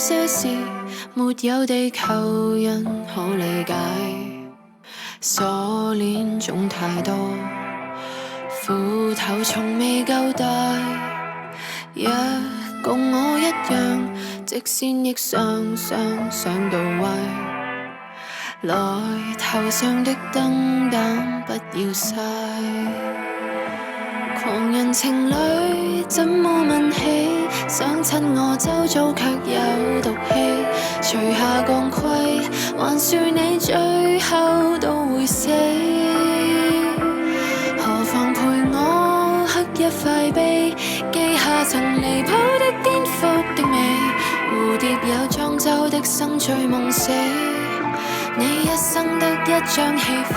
些事沒有地球人可理解，鎖鏈總太多，斧頭從未夠大。若共我一樣，直線亦常常想到歪。來，頭上的燈膽不要嘥。狂人情侶怎麼問起？想親我周遭卻有毒氣。除下鋼盔，還說你最後都會死。何妨陪我刻一塊碑，記下曾離譜的顛覆的美。蝴蝶有莊周的生醉夢死，你一生得一張戲飛。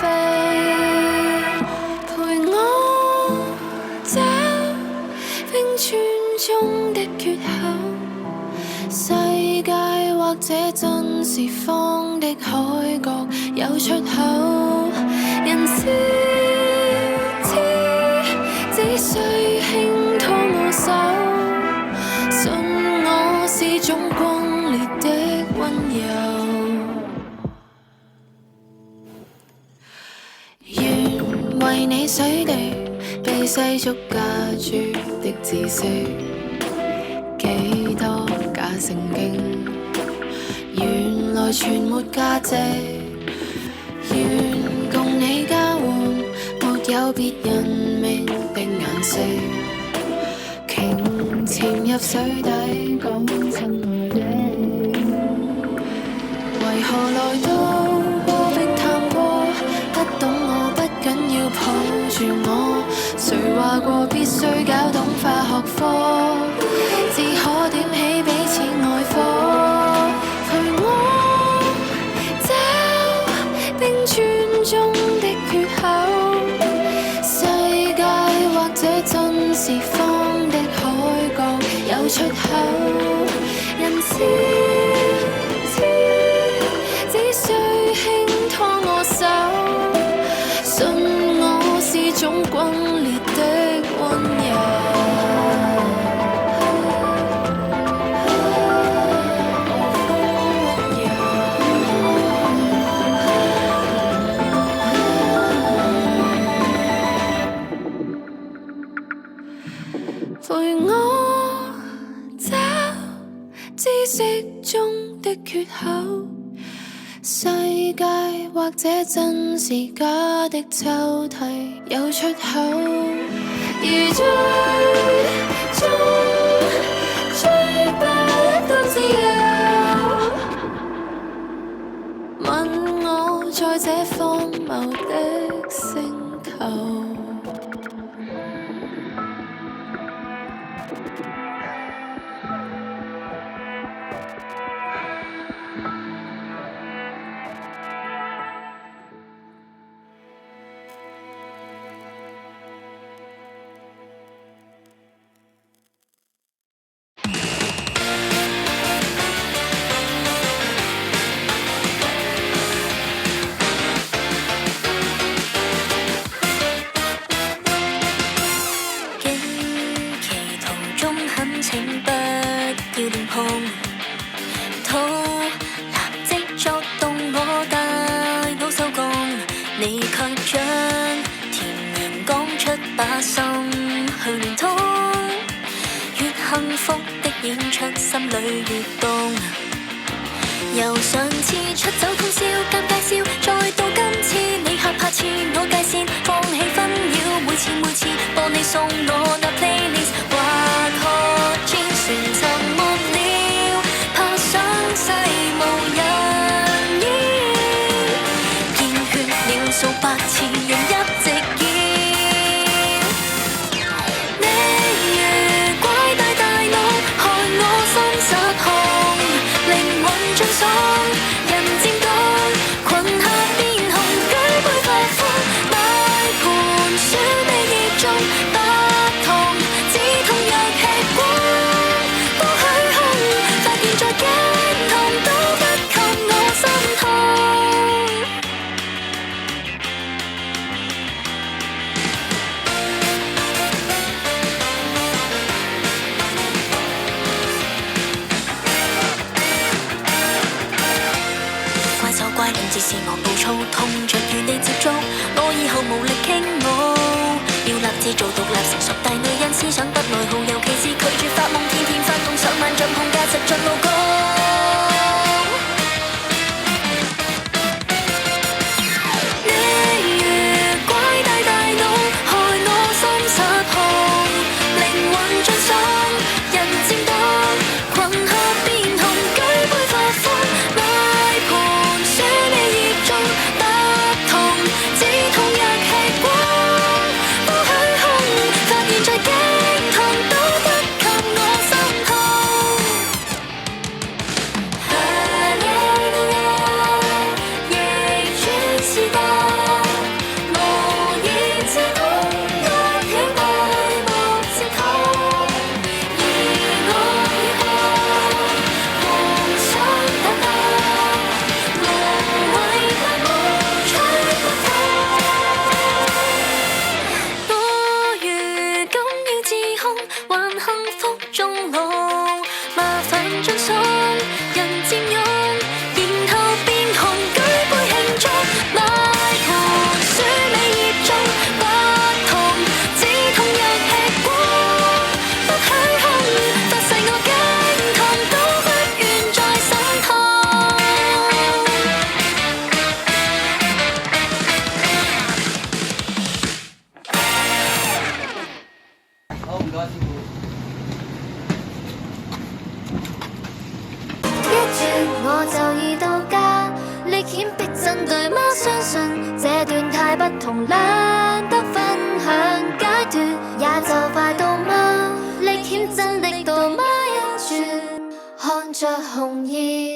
陪我找冰川中的缺口，世界或者真是方的海角有出口。人知只需輕拖我手，信我是種轟烈的溫柔。願為你水地被世俗架住的知識，幾多假聖經原來全沒價值。願共你交換沒有別人命的顏色，鯨潛入水底講親愛的，為何來到戈壁探戈？不懂我不緊要抱住我，誰話過必須搞懂化學科，只可點起彼此愛火。陪我找冰川中的缺口，世界或者真是方的海角有出口。人知只需輕拖我手，信我是種轟烈的溫柔。陪我找知識中的缺口，世界或者真是假的抽屜有出口。如追不到自由，問我在這荒謬的星球。心裏越動，由上次出走通宵間介紹，再到今次你嚇怕似我界線，放棄紛擾，每次播你送我那 playlist， 或學戰船沉沒了，怕想世無人煙，見血了數百次仍一直演。人漸多，群下變紅，舉杯發歡，擺盤選你熱衷，不同，止痛藥吃光，多虛空，發現再驚痛都不及我心痛。着與你接觸，我以後無力傾慕，要立志做獨立成熟大女人，思想不內耗，尤其是拒絕發夢，天天發動上萬丈控價值盡路高。我就已到家，歷險逼真對嗎？相信這段太不同，懶得分享解脫，也就快到嗎？歷險真的到嗎？一轉看着紅葉。